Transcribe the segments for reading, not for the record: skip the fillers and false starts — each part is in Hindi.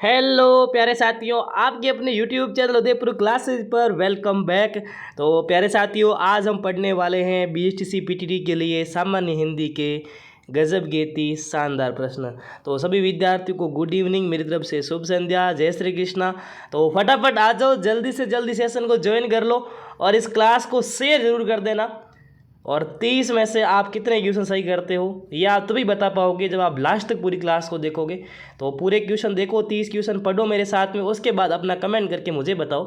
हेलो प्यारे साथियों, आपके अपने यूट्यूब चैनल उदयपुर क्लासेज पर वेलकम बैक। तो प्यारे साथियों, आज हम पढ़ने वाले हैं बीएसटीसी पीटीटी के लिए सामान्य हिंदी के गजब गेती शानदार प्रश्न। तो सभी विद्यार्थियों को गुड इवनिंग, मेरी तरफ से शुभ संध्या, जय श्री कृष्णा। तो फटाफट आ जाओ, जल्दी से जल्दी सेशन को ज्वाइन कर लो और इस क्लास को शेयर जरूर कर देना। और 30 में से आप कितने क्वेश्चन सही करते हो ये आप तभी बता पाओगे जब आप लास्ट तक पूरी क्लास को देखोगे। तो पूरे क्वेश्चन देखो, 30 क्वेश्चन पढ़ो मेरे साथ में, उसके बाद अपना कमेंट करके मुझे बताओ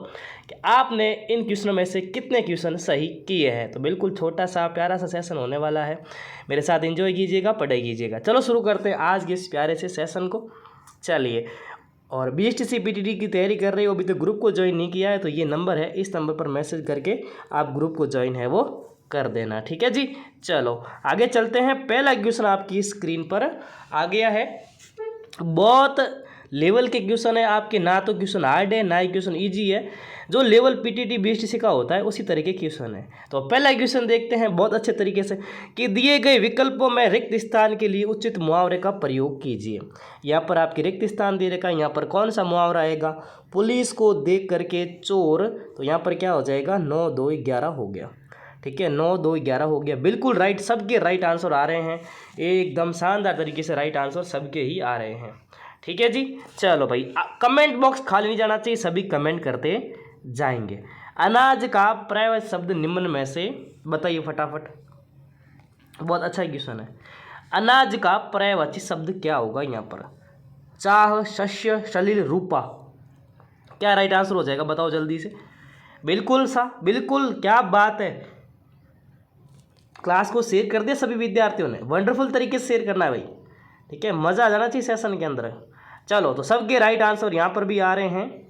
कि आपने इन क्वेश्चनों में से कितने क्वेश्चन सही किए हैं। तो बिल्कुल छोटा सा प्यारा सा सेशन होने वाला है, मेरे साथ एंजॉय कीजिएगा, पढ़ाई कीजिएगा। चलो शुरू करते हैं आज के इस प्यारे से सेशन को। चलिए, और बीएसटीसी पीटीटी की तैयारी कर रहे हो, अभी तो ग्रुप को ज्वाइन नहीं किया है, तो ये नंबर है, इस नंबर पर मैसेज करके आप ग्रुप को ज्वाइन है वो कर देना, ठीक है जी। चलो आगे चलते हैं। पहला क्वेश्चन आपकी स्क्रीन पर आ गया है। बहुत लेवल के क्वेश्चन है आपके, ना तो क्वेश्चन हार्ड है ना ही क्वेश्चन इजी है। जो लेवल पीटीटी बीएसटीसी का होता है उसी तरीके के क्वेश्चन है। तो पहला क्वेश्चन देखते हैं बहुत अच्छे तरीके से कि दिए गए विकल्पों में रिक्त स्थान के लिए उचित मुहावरे का प्रयोग कीजिए। यहाँ पर आपके रिक्त स्थान दे रखा है, यहाँ पर कौन सा मुहावरा आएगा? पुलिस को देख करके चोर, तो यहाँ पर क्या हो जाएगा? 9 2 11 हो गया, ठीक है, 9 2 11 हो गया। बिल्कुल राइट, सबके राइट आंसर आ रहे हैं, एकदम शानदार तरीके से राइट आंसर सबके ही आ रहे हैं, ठीक है जी। चलो भाई, कमेंट बॉक्स खाली नहीं जाना चाहिए, सभी कमेंट करते जाएंगे। अनाज का पर्यायवाची शब्द निम्न में से बताइए फटाफट। बहुत अच्छा क्वेश्चन है। अनाज का पर्यायवाची शब्द क्या होगा यहाँ पर? चाह, शस्य, सलिल, रूपा, क्या राइट आंसर हो जाएगा? बताओ जल्दी से। बिल्कुल सा, बिल्कुल, क्या बात है। क्लास को शेयर कर दिया सभी विद्यार्थियों ने, वंडरफुल तरीके से शेयर करना है भाई, ठीक है, मज़ा आ जाना चाहिए सेशन के अंदर। चलो, तो सबके राइट आंसर यहाँ पर भी आ रहे हैं,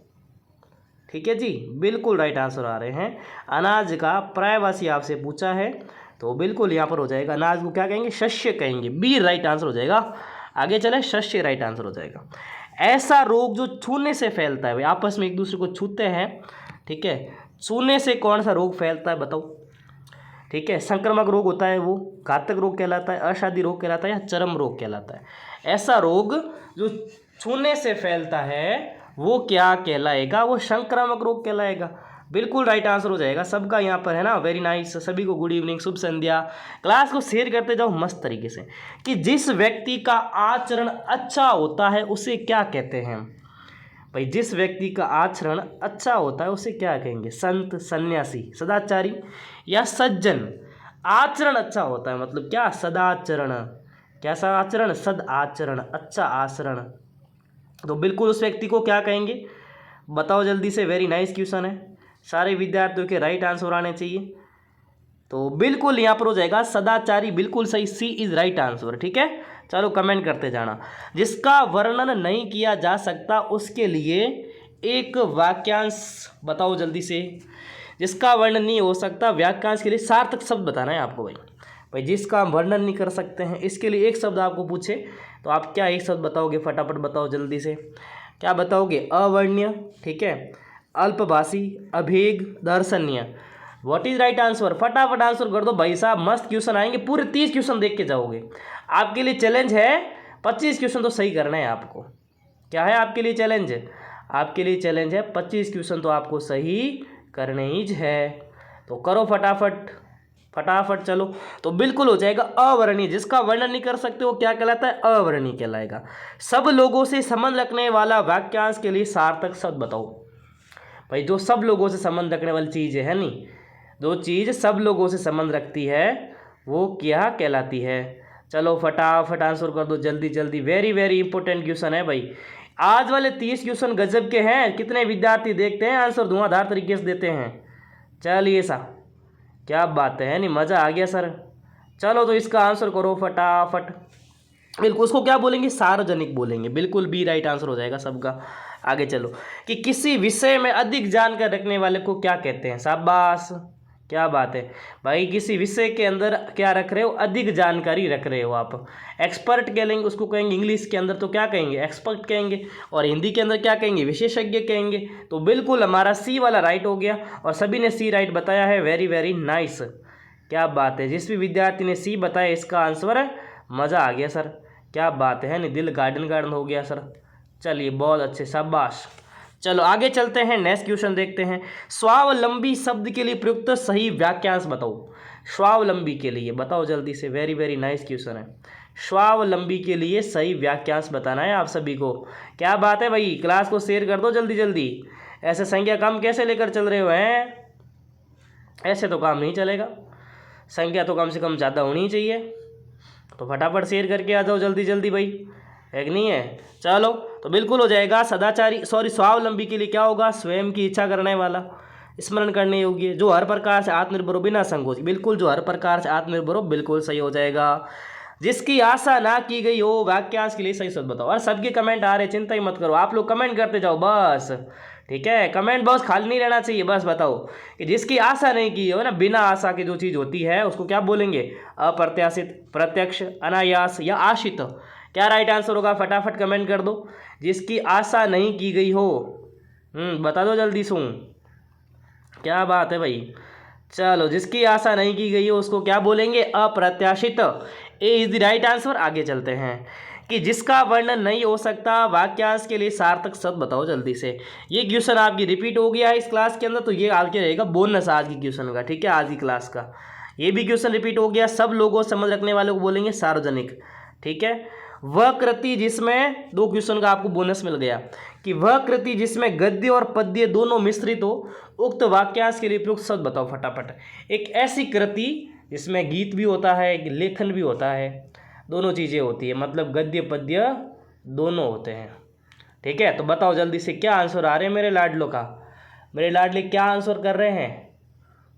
ठीक है जी, बिल्कुल राइट आंसर आ रहे हैं। अनाज का पर्यायवाची आपसे पूछा है, तो बिल्कुल यहाँ पर हो जाएगा, अनाज को क्या कहेंगे? शस्य कहेंगे, बी राइट आंसर हो जाएगा। आगे चले, शस्य राइट आंसर हो जाएगा। ऐसा रोग जो छूने से फैलता है, भाई आपस में एक दूसरे को छूते हैं, ठीक है, छूने से कौन सा रोग फैलता है बताओ? ठीक है, संक्रामक रोग होता है वो, घातक रोग कहलाता है, अषादी रोग कहलाता है, या चरम रोग कहलाता है। ऐसा रोग जो छूने से फैलता है वो क्या कहलाएगा? वो संक्रामक रोग कहलाएगा। बिल्कुल राइट आंसर हो जाएगा सबका यहाँ पर, है ना। वेरी नाइस, सभी को गुड इवनिंग, शुभ संध्या। क्लास को शेयर करते जाओ मस्त तरीके से। कि जिस व्यक्ति का आचरण अच्छा होता है उसे क्या कहते हैं? भाई जिस व्यक्ति का आचरण अच्छा होता है उसे क्या कहेंगे? संत, सन्यासी, सदाचारी या सज्जन। आचरण अच्छा होता है मतलब क्या? सदाचरण। कैसा आचरण? सद आचरण, अच्छा आचरण। तो बिल्कुल उस व्यक्ति को क्या कहेंगे? बताओ जल्दी से। वेरी नाइस क्वेश्चन है, सारे विद्यार्थियों के राइट आंसर आने चाहिए। तो बिल्कुल यहाँ पर हो जाएगा सदाचारी, बिल्कुल सही, सी इज राइट आंसर, ठीक है। चलो कमेंट करते जाना। जिसका वर्णन नहीं किया जा सकता उसके लिए एक वाक्यांश बताओ जल्दी से। जिसका वर्णन नहीं हो सकता, वाक्यांश के लिए सार्थक शब्द बताना है आपको भाई जिसका वर्णन नहीं कर सकते हैं इसके लिए एक शब्द आपको पूछे तो आप क्या एक शब्द बताओगे? फटाफट बताओ जल्दी से, क्या बताओगे? अवर्ण्य, ठीक है, अल्पभाषी, अभेद, दर्शनीय। What is right answer? फटाफट आंसर कर दो भाई साहब, मस्त क्वेश्चन आएंगे, पूरे 30 क्वेश्चन देख के जाओगे। आपके लिए चैलेंज है 25 क्वेश्चन तो सही करना है आपको। क्या है आपके लिए चैलेंज? आपके लिए चैलेंज है 25 क्वेश्चन तो आपको सही करने ही है। तो करो फटाफट फटाफट, चलो। तो बिल्कुल हो जाएगा अवर्णीय। जिसका वर्णन नहीं कर सकते वो क्या कहलाता है? अवर्णीय कहलाएगा। सब लोगों से संबंध रखने वाला वाक्यांश के लिए सार्थक शब्द बताओ भाई। जो सब लोगों से संबंध रखने वाली चीज़ है नहीं, जो चीज़ सब लोगों से संबंध रखती है वो क्या कहलाती है? चलो फटाफट आंसर कर दो जल्दी जल्दी। वेरी वेरी इंपॉर्टेंट क्वेश्चन है भाई। आज वाले 30 क्वेश्चन गजब के हैं। कितने विद्यार्थी देखते हैं आंसर धुआंधार तरीके से देते हैं। चलिए सा, क्या बात है नहीं, मज़ा आ गया सर। चलो तो इसका आंसर करो फटाफट। बिल्कुल उसको क्या बोलेंगे? सार्वजनिक बोलेंगे। बिल्कुल बी राइट आंसर हो जाएगा सबका। आगे चलो। कि किसी विषय में अधिक जानकारी रखने वाले को क्या कहते हैं? शाबाश, क्या बात है भाई। किसी विषय के अंदर क्या रख रहे हो? अधिक जानकारी रख रहे हो आप। एक्सपर्ट कहेंगे उसको, कहेंगे इंग्लिश के अंदर तो क्या कहेंगे? एक्सपर्ट कहेंगे। और हिंदी के अंदर क्या कहेंगे? विशेषज्ञ कहेंगे। तो बिल्कुल हमारा सी वाला राइट हो गया और सभी ने सी राइट बताया है। वेरी वेरी नाइस, क्या बात है। जिस भी विद्यार्थी ने सी बताया इसका आंसर, मज़ा आ गया सर, क्या बात है नहीं, दिल गार्डन गार्डन हो गया सर। चलिए बहुत अच्छे, शाबाश। चलो आगे चलते हैं, नेक्स्ट क्वेश्चन देखते हैं। स्वावलंबी शब्द के लिए प्रयुक्त सही वाक्यांश बताओ। स्वावलंबी के लिए बताओ जल्दी से, वेरी वेरी नाइस क्वेश्चन है। स्वावलंबी के लिए सही वाक्यांश बताना है आप सभी को। क्या बात है भाई, क्लास को शेयर कर दो जल्दी जल्दी। ऐसे संख्या कम कैसे लेकर चल रहे हो हैं, ऐसे तो काम नहीं चलेगा। संख्या तो कम से कम ज़्यादा होनी चाहिए, तो फटाफट शेयर करके आ जाओ जल्दी जल्दी भाई, है कि नहीं है। चलो तो बिल्कुल हो जाएगा। सदाचारी स्वावलंबी के लिए क्या होगा, स्वयं की इच्छा करने वाला, स्मरण करने योग्य, जो हर प्रकार से आत्मनिर्भर हो बिना संकोच, बिल्कुल जो हर प्रकार से आत्मनिर्भर हो, बिल्कुल सही हो जाएगा। जिसकी आशा ना की गई हो, वाक्यांश के लिए सही शब्द बताओ। और सबके कमेंट आ रहे, चिंता ही मत करो, आप लोग कमेंट करते जाओ बस, ठीक है। कमेंट बॉक्स खाली नहीं रहना चाहिए, बस बताओ कि जिसकी आशा नहीं की हो ना, बिना आशा की जो चीज़ होती है उसको क्या बोलेंगे, अप्रत्याशित, प्रत्यक्ष, अनायास या आशित। क्या राइट आंसर होगा, फटाफट कमेंट कर दो। जिसकी आशा नहीं की गई हो, बता दो जल्दी सुन, क्या बात है भाई। चलो जिसकी आशा नहीं की गई हो उसको क्या बोलेंगे, अप्रत्याशित। ए इज द राइट आंसर। आगे चलते हैं कि जिसका वर्णन नहीं हो सकता, वाक्यांश के लिए सार्थक शब्द बताओ जल्दी से। ये क्वेश्चन आपकी रिपीट हो गया है इस क्लास के अंदर, तो ये आगे रहेगा बोनस आज की क्वेश्चन का, ठीक है, आज की क्लास का ये भी क्वेश्चन रिपीट हो गया। सब लोगों समझ रखने वालों को बोलेंगे सार्वजनिक, ठीक है। वह कृति जिसमें, दो क्वेश्चन का आपको बोनस मिल गया, कि वह कृति जिसमें गद्य और पद्य दोनों मिश्रित हो, उक्त वाक्यांश के लिए प्रयुक्त शब्द बताओ फटाफट। एक ऐसी कृति जिसमें गीत भी होता है, लेखन भी होता है, दोनों चीज़ें होती है, मतलब गद्य पद्य दोनों होते हैं, ठीक है। तो बताओ जल्दी से क्या आंसर आ रहे हैं मेरे लाडलों का, मेरे लाडले क्या आंसर कर रहे हैं,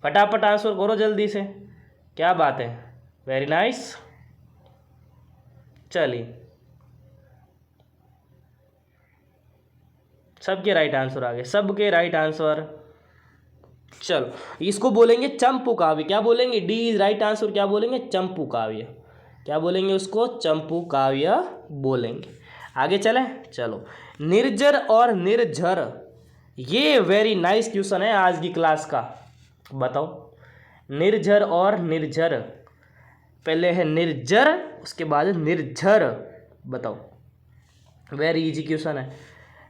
फटाफट आंसर करो जल्दी से, क्या बात है, वेरी नाइस। चलिए सबके राइट आंसर आ गए, सबके राइट आंसर। चलो इसको बोलेंगे चंपू काव्य, क्या बोलेंगे, डी इज राइट आंसर, क्या बोलेंगे, चंपू काव्य, क्या बोलेंगे उसको, चंपू काव्य बोलेंगे। आगे चलें, चलो। निर्जर और निर्झर, ये वेरी नाइस क्वेश्चन है आज की क्लास का, बताओ। निर्झर और निर्झर, पहले है निर्जर उसके बाद निर्झर, बताओ। वेरी इजी क्वेश्चन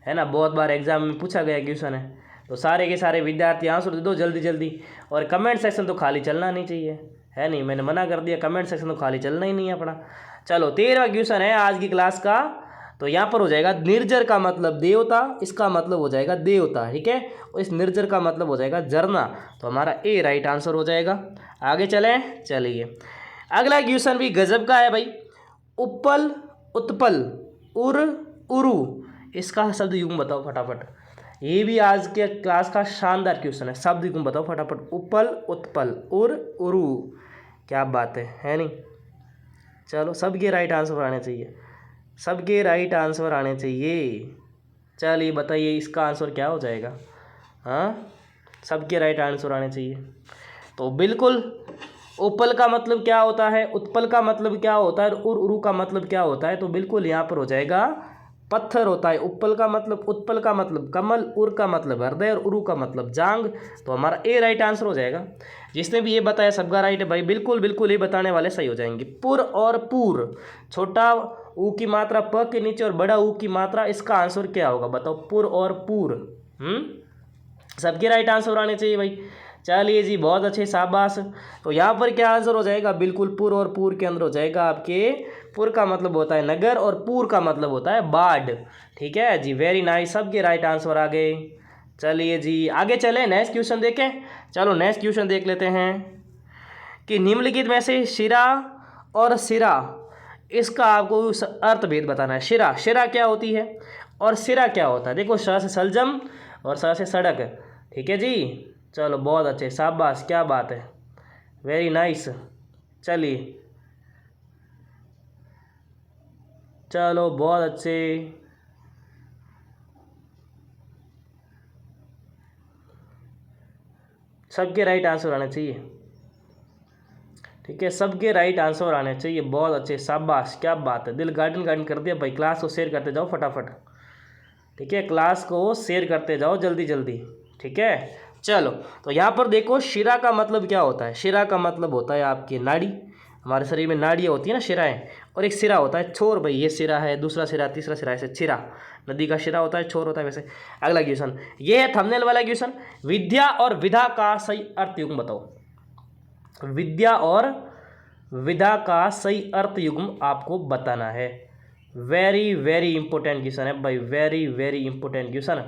है ना, बहुत बार एग्जाम में पूछा गया क्वेश्चन है। तो सारे के सारे विद्यार्थी आंसर दे दो जल्दी जल्दी, और कमेंट सेक्शन तो खाली चलना नहीं चाहिए, है नहीं, मैंने मना कर दिया, कमेंट सेक्शन तो खाली चलना ही नहीं है अपना। चलो 13वां क्वेश्चन है आज की क्लास का, तो यहाँ पर हो जाएगा निर्जर का मतलब देवता, इसका मतलब हो जाएगा देवता, ठीक है, और इस निर्जर का मतलब हो जाएगा झरना, तो हमारा ए राइट आंसर हो जाएगा। आगे चलें, चलिए अगला क्वेश्चन भी गजब का है भाई। उपल, उत्पल, उर, उरु, इसका शब्द युग्म बताओ फटाफट। ये भी आज के क्लास का शानदार क्वेश्चन है, शब्द युग्म बताओ फटाफट। उपल, उत्पल, उर, उरु, क्या बात है नहीं। चलो सबके राइट आंसर आने चाहिए, सबके राइट आंसर आने चाहिए। चलिए बताइए इसका आंसर क्या हो जाएगा, हाँ सबके राइट आंसर आने चाहिए। तो बिल्कुल, उपल का मतलब क्या होता है, उत्पल का मतलब क्या होता है, और उरु का मतलब क्या होता है, तो बिल्कुल यहाँ पर हो जाएगा पत्थर होता है। उपल का मतलब, उत्पल का मतलब कमल, उर का मतलब हृदय, और उरु का मतलब जांग, तो हमारा ए राइट आंसर हो जाएगा। जिसने भी ये बताया सबका राइट है भाई, बिल्कुल बिल्कुल ये बताने वाले सही हो जाएंगे। पुर और पूर, छोटा ऊ की मात्रा प के नीचे और बड़ा ऊ की मात्रा, इसका आंसर क्या होगा बताओ, पुर और पूर। सबके राइट आंसर आने चाहिए भाई। चलिए जी बहुत अच्छे, शाबाश। तो यहाँ पर क्या आंसर हो जाएगा, बिल्कुल पुर और पूर के अंदर हो जाएगा आपके, पुर का मतलब होता है नगर और पूर का मतलब होता है बाढ़, ठीक है जी, वेरी नाइस, सबके राइट आंसर आ गए। चलिए जी आगे चलें, नेक्स्ट क्वेश्चन देखें। चलो नेक्स्ट क्वेश्चन देख लेते हैं कि निम्नलिखित में से शिरा और सिरा, इसका आपको अर्थभेद बताना है। शिरा, शिरा क्या होती है और सिरा क्या होता है। देखो श से सलजम और स से सड़क, ठीक है जी। चलो बहुत अच्छे, शाबाश, क्या बात है, वेरी नाइस। चलिए चलो बहुत अच्छे, सबके राइट आंसर आने चाहिए, ठीक है, सबके राइट आंसर आने चाहिए, बहुत अच्छे, शाबाश, क्या बात है, दिल गार्डन गार्डन कर दिया भाई। क्लास को शेयर करते जाओ फटाफट, ठीक है, क्लास को शेयर करते जाओ जल्दी जल्दी, ठीक है। चलो तो यहाँ पर देखो शिरा का मतलब क्या होता है, शिरा का मतलब होता है आपकी नाड़ी, हमारे शरीर में नाड़ियाँ होती है ना, शिराएं, और एक सिरा होता है छोर। भाई ये सिरा है, दूसरा सिरा, तीसरा सिरा, ऐसे सिरा, नदी का शिरा होता है, छोर होता है वैसे। अगला क्वेश्चन, ये है थंबनेल वाला क्वेश्चन, विद्या और विधा का सही अर्थ युग्म बताओ। विद्या और विधा का सही अर्थ युग्म आपको बताना है। वेरी वेरी इंपॉर्टेंट क्वेश्चन है भाई, वेरी वेरी इंपॉर्टेंट क्वेश्चन।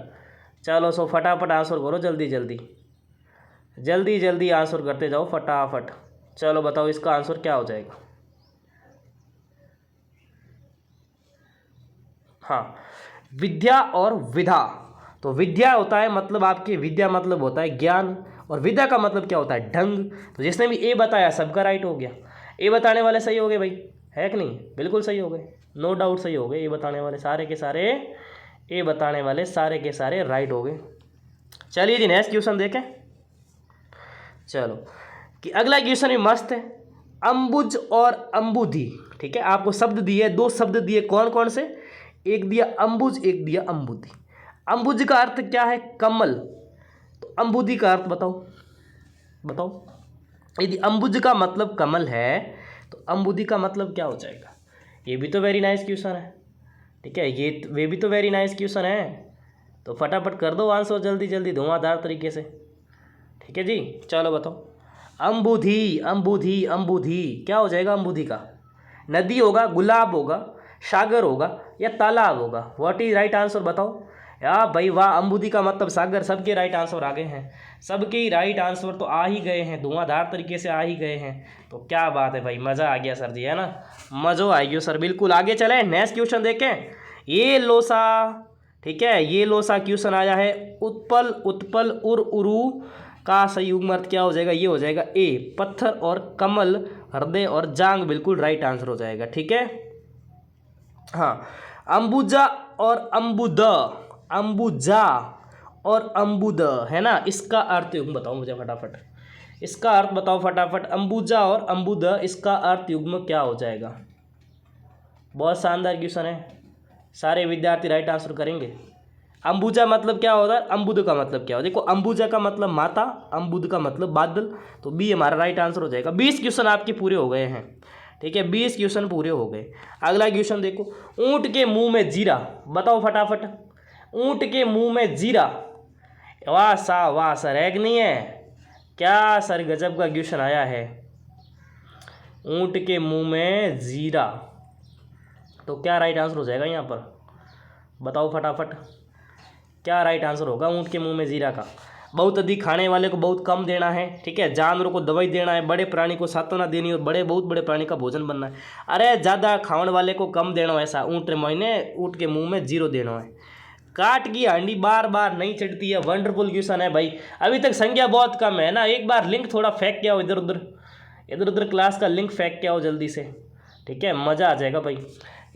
चलो सो फटाफट आंसर करो, जल्दी जल्दी जल्दी जल्दी आंसर करते जाओ फटाफट। चलो बताओ इसका आंसर क्या हो जाएगा। हाँ, विद्या और विधा। तो विद्या होता है मतलब आपकी, विद्या मतलब होता है ज्ञान, और विद्या का मतलब क्या होता है, ढंग। तो जिसने भी ए बताया सबका राइट हो गया। ए बताने वाले सही हो गए भाई, है कि नहीं, बिल्कुल सही हो गए, नो डाउट सही हो गए। ए बताने वाले सारे के सारे, ए बताने वाले सारे के सारे राइट हो गए। चलिए जी नेक्स्ट क्वेश्चन देखें। चलो कि अगला क्वेश्चन भी मस्त है, अंबुज और अंबुधि। ठीक है, आपको शब्द दिए, दो शब्द दिए, कौन कौन से, एक दिया अंबुज, एक दिया अंबुधि। अंबुज का अर्थ क्या है, कमल। तो अंबुधि का अर्थ बताओ, बताओ। यदि अंबुज का मतलब कमल है तो अंबुधि का मतलब क्या हो जाएगा। ये भी तो वेरी नाइस क्वेश्चन है। ठीक है, ये वे भी तो वेरी नाइस क्वेश्चन है। तो फटाफट कर दो आंसर जल्दी जल्दी, धुआंधार तरीके से। ठीक है जी, चलो बताओ। अंबुधि, अंबुधि, अंबुधि क्या हो जाएगा अंबुधि का, नदी होगा, गुलाब होगा, सागर होगा, या तालाब होगा। व्हाट इज राइट आंसर बताओ। या भाई वाह, अंबुधि का मतलब सागर। सबके राइट आंसर आ गए हैं, सबके राइट आंसर तो आ ही गए हैं, धुआंधार तरीके से आ ही गए हैं। तो क्या बात है भाई, मज़ा आ गया सर जी, है ना, मज़ो आ गया सर। बिल्कुल आगे चले, नेक्स्ट क्वेश्चन देखें। ये लोसा, ठीक है, ये लोसा क्वेश्चन आया है, उत्पल, उत्पल, उरु का सही युग्म अर्थ क्या हो जाएगा। ये हो जाएगा ए, पत्थर और कमल, हृदय और जांग, बिल्कुल राइट आंसर हो जाएगा। ठीक है, हाँ, अंबुजा और अंबुद, अंबुजा और अंबुद है ना, इसका अर्थ युग्म बताओ मुझे फटाफट, इसका अर्थ बताओ फटाफट। अंबुजा और अंबुद, इसका अर्थ युग्म क्या हो जाएगा। बहुत शानदार क्वेश्चन है, सारे विद्यार्थी राइट आंसर करेंगे। अंबुजा मतलब क्या होता है, अंबुद का मतलब क्या होता है। देखो, अंबुजा का मतलब माता, अंबुद का मतलब बादल, तो बी हमारा राइट आंसर हो जाएगा। 20 क्वेश्चन आपके पूरे हो गए हैं। ठीक है, 20 क्वेश्चन पूरे हो गए। अगला क्वेश्चन देखो, ऊंट के मुंह में जीरा, बताओ फटाफट। ऊंट के मुंह में जीरा, वाह सा वाह सर, है कि नहीं है, क्या सर गजब का क्वेश्चन आया है। ऊंट के मुंह में जीरा, तो क्या राइट आंसर हो जाएगा यहाँ पर, बताओ फटाफट, क्या राइट आंसर होगा ऊँट के मुंह में जीरा का। बहुत अधिक खाने वाले को बहुत कम देना है। ठीक है, जानवरों को दवाई देना है, बड़े प्राणी को सांत्वना देनी है, और बड़े बहुत बड़े प्राणी का भोजन बनना है। अरे ज़्यादा खाने वाले को कम देना है, ऐसा ऊँट महीने ऊँट के मुंह में जीरो देना है। काट की हांडी बार बार नहीं चढ़ती है, वंडरफुल क्वेश्चन है भाई। अभी तक संख्या बहुत कम है ना, एक बार लिंक थोड़ा फेंक के आओ, इधर उधर इधर उधर क्लास का लिंक फेंक के आओ जल्दी से। ठीक है, मज़ा आ जाएगा भाई,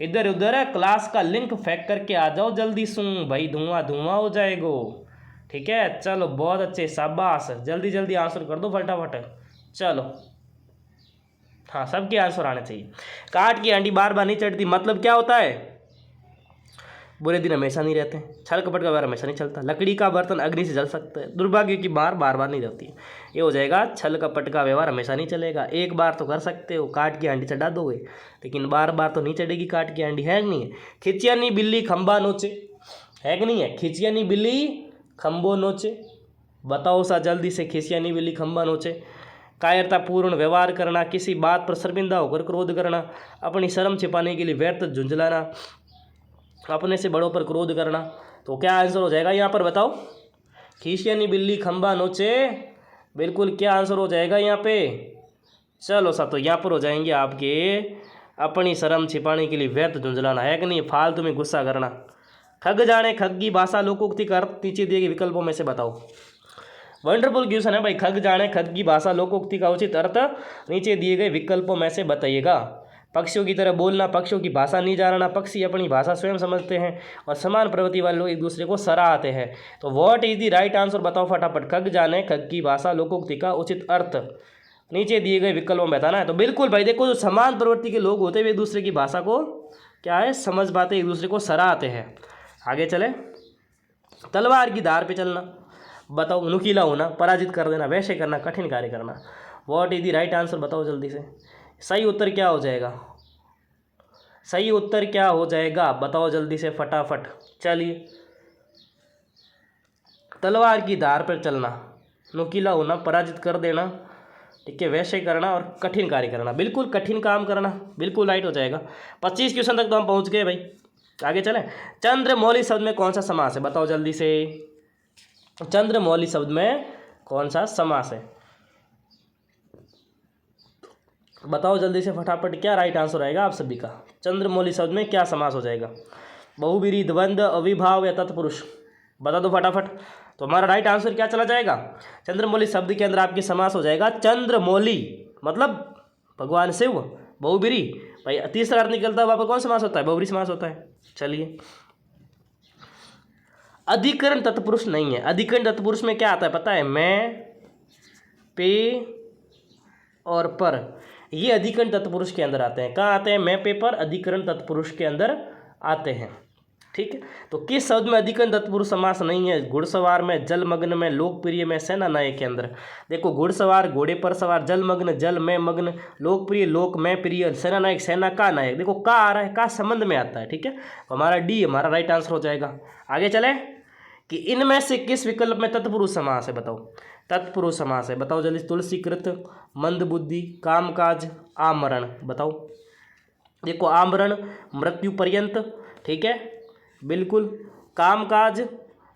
इधर उधर क्लास का लिंक फेंक करके आ जाओ जल्दी सुन भाई, धुआं धुआं हो जाएगो। ठीक है, चलो बहुत अच्छे, शाबाश, जल्दी जल्दी आंसर कर दो फटाफट। चलो हाँ, सबके आंसर आने चाहिए। काट की हांडी बार बार नहीं चढ़ती मतलब क्या होता है, बुरे दिन हमेशा नहीं रहते, छल कपट का व्यवहार हमेशा नहीं चलता, लकड़ी का बर्तन अग्नि से जल सकता है, दुर्भाग्य की बार बार बार नहीं जाती है। ये हो जाएगा, छल कपट का व्यवहार हमेशा नहीं चलेगा। एक बार तो कर सकते हो, काट की हांडी चढ़ा दोगे, लेकिन बार बार तो नहीं चढ़ेगी काट की हांडी, है कि नहीं है। खिचियानी बिल्ली खंबा नोचे, है कि नहीं है, खिचियानी बिल्ली खंबो नोचे, बताओ सा जल्दी से, खिचियानी बिल्ली खंबा नोचे। कायरतापूर्ण व्यवहार करना, किसी बात पर शर्मिंदा होकर क्रोध करना, अपनी शर्म छिपाने के लिए व्यर्थ झुंझलाना, अपने से बड़ों पर क्रोध करना। तो क्या आंसर हो जाएगा यहाँ पर बताओ, खिसियानी बिल्ली खंबा नोचे, बिल्कुल क्या आंसर हो जाएगा यहाँ पे। चलो सब, तो यहाँ पर हो जाएंगे आपके, अपनी शर्म छिपाने के लिए व्यर्थ झुंझलाना, है कि नहीं, फालतू में गुस्सा करना। खग जाने खग की भाषा लोकोक्ति का अर्थ नीचे दिए गए विकल्पों में से बताओ। वंडरफुल क्वेश्चन है भाई, खग जाने खग की भाषा लोकोक्ति का उचित अर्थ नीचे दिए गए विकल्पों में से बताइएगा। पक्षियों की तरह बोलना, पक्षियों की भाषा नहीं जानना, पक्षी अपनी भाषा स्वयं समझते हैं, और समान प्रवृत्ति वाले लोग एक दूसरे को सराहते हैं। तो what is the right answer बताओ फटाफट। खग जाने खग की भाषा लोकोक्ति का उचित अर्थ नीचे दिए गए विकल्पों में बताना है। तो बिल्कुल भाई देखो, जो समान प्रवृत्ति के लोग होते हैं वे एक दूसरे की भाषा को क्या है, समझ पाते, एक दूसरे को सराहते हैं। आगे चले, तलवार की धार पे चलना, बताओ, नुकीला होना, पराजित कर देना, वैसे करना, कठिन कार्य करना। What is the right answer बताओ जल्दी से। सही उत्तर क्या हो जाएगा? सही उत्तर क्या हो जाएगा बताओ जल्दी से फटाफट। चलिए, तलवार की धार पर चलना, नुकीला होना, पराजित कर देना, ठीक है, वैसे करना और कठिन कार्य करना, बिल्कुल कठिन काम करना, बिल्कुल राइट हो जाएगा। 25 क्वेश्चन तक तो हम पहुंच गए भाई, आगे चलें। चंद्रमौली शब्द में कौन सा समास है बताओ जल्दी से। चंद्रमौली शब्द में कौन सा समास है बताओ जल्दी से फटाफट। क्या राइट आंसर आएगा आप सभी का? चंद्रमौली शब्द में क्या समास हो जाएगा? बहुब्रीहि, द्वंद्व, अविभाव या तत्पुरुष? बता दो फटाफट। तो हमारा राइट आंसर क्या चला जाएगा? चंद्रमौली शब्द के अंदर आपके समास हो जाएगा चंद्रमौली, मतलब भगवान शिव। बहुब्रीहि भाई तीसरा अर्थ निकलता है, वहाँ पर कौन समास होता है? बहुब्रीहि समास होता है। चलिए, अधिकरण तत्पुरुष नहीं है। अधिकरण तत्पुरुष में क्या आता है पता है? मैं, पे और पर, ये अधिकरण तत्पुरुष के अंदर आते हैं। कहाँ आते हैं? मैं, पे, पर अधिकरण तत्पुरुष के अंदर आते हैं, ठीक है। तो किस शब्द में अधिकरण तत्पुरुष समास नहीं है? घुड़सवार में, जलमग्न में, लोकप्रिय में, सेना नायक के अंदर। देखो, घुड़सवार घोड़े पर सवार, जलमग्न जल में मग्न, लोकप्रिय लोक में प्रिय, सेना नायक सेना का नायक। देखो का आ रहा है, का संबंध में आता है, ठीक है। तो हमारा डी हमारा राइट आंसर हो जाएगा। आगे चले कि इनमें से किस विकल्प में तत्पुरुष समास है बताओ। तत्पुरुष समास है बताओ जल्दी। तुलसीकृत, मंदबुद्धि, कामकाज, आमरण। बताओ। देखो, आमरण मृत्यु पर्यंत, ठीक है, बिल्कुल। कामकाज,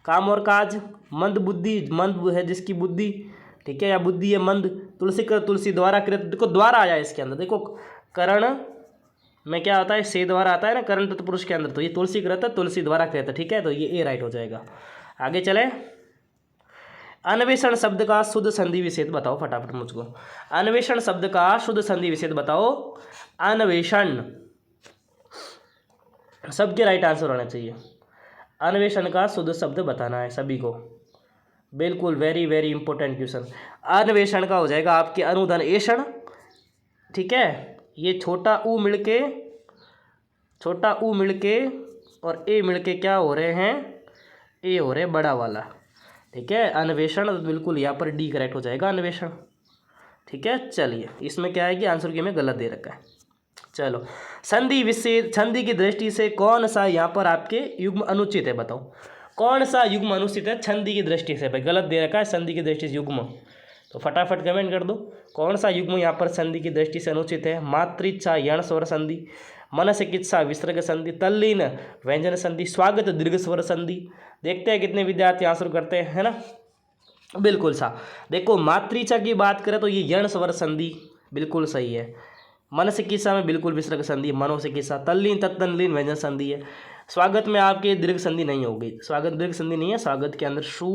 काम और काज। मंद बुद्धि, मंद है जिसकी बुद्धि, ठीक है, या बुद्धि है मंद। तुलसीकृत, तुलसी द्वारा कृत। देखो द्वारा आया है इसके अंदर। देखो करण में क्या होता है? से द्वारा आता है ना करण तत्पुरुष के अंदर। तो ये तुलसीकृत, तुलसी द्वारा कृत, ठीक है। तो ये ए राइट हो जाएगा। आगे चले। अन्वेषण शब्द का शुद्ध संधि विच्छेद बताओ फटाफट मुझको। अन्वेषण शब्द का शुद्ध संधि विच्छेद बताओ। अन्वेषण, सबके राइट आंसर होना चाहिए। अन्वेषण का शुद्ध शब्द बताना है सभी को, बिल्कुल वेरी वेरी इंपॉर्टेंट क्वेश्चन। अन्वेषण का हो जाएगा आपके अनुधन एषण, ठीक है। ये छोटा ऊ मिलके और ए मिलके क्या हो रहे हैं? ए हो रहे बड़ा वाला, ठीक है। अन्वेषण, तो बिल्कुल यहाँ पर डी करेक्ट हो जाएगा, अन्वेषण, ठीक है। चलिए, इसमें क्या है कि आंसर की में गलत दे रखा है। चलो, संधि विच्छेद, संधि की दृष्टि से कौन सा यहाँ पर आपके युग्म अनुचित है बताओ। कौन सा युग्म अनुचित है संधि की दृष्टि से? भाई गलत दे रखा है संधि की दृष्टि से युग्म, तो फटाफट कमेंट कर दो कौन सा युग्म यहाँ पर संधि की दृष्टि से अनुचित है। मातृच्छा यण स्वर संधि, मन चिकित्सा विसर्ग संधि, तल्लीन व्यंजन संधि, स्वागत दीर्घ स्वर संधि। देखते हैं कितने विद्यार्थी आंसर करते हैं, है ना। बिल्कुल सा। देखो, मातृच्छा की बात करें तो ये यण स्वर संधि बिल्कुल सही है। मन चिकित्सा में बिल्कुल विसर्ग संधि, मनो चिकित्सा। तल्लीन तत्तल्लीन व्यंजन संधि है। स्वागत में आपके दीर्घ संधि नहीं होगी, स्वागत दीर्घ संधि नहीं है। स्वागत के अंदर शु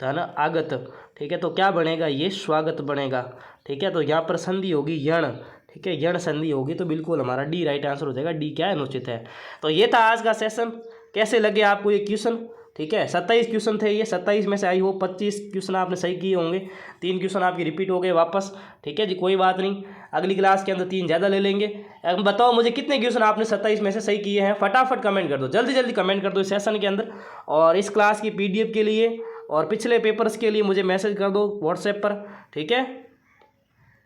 धन आगत, ठीक है। तो क्या बनेगा? ये स्वागत बनेगा, ठीक है। तो यहाँ पर संधि होगी यण, ठीक है, यण संधि होगी। तो बिल्कुल हमारा डी राइट आंसर हो जाएगा। डी क्या है? अनुचित है। तो ये था आज का सेशन। कैसे लगे आपको ये क्वेश्चन? ठीक है, 27 क्वेश्चन थे ये। 27 में से आई हो 25 क्वेश्चन आपने सही किए होंगे। 3 क्वेश्चन आपके रिपीट हो गए वापस, ठीक है जी। कोई बात नहीं, अगली क्लास के अंदर 3 ज़्यादा ले लेंगे। अब बताओ मुझे कितने क्वेश्चन आपने 27 में से सही किए हैं? फटाफट कमेंट कर दो, जल्दी जल्दी कमेंट कर दो इस सेशन के अंदर। और इस क्लास की PDF के लिए और पिछले पेपर्स के लिए मुझे मैसेज कर दो व्हाट्सएप पर, ठीक है।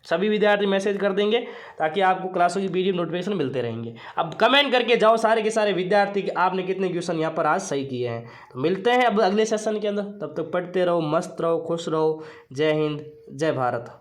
सभी विद्यार्थी मैसेज कर देंगे ताकि आपको क्लासों की PDF नोटिफिकेशन मिलते रहेंगे। अब कमेंट करके जाओ सारे के सारे विद्यार्थी कि आपने कितने क्वेश्चन यहाँ पर आज सही किए हैं। तो मिलते हैं अब अगले सेशन के अंदर, तब तक पढ़ते रहो, मस्त रहो, खुश रहो। जय हिंद, जय भारत।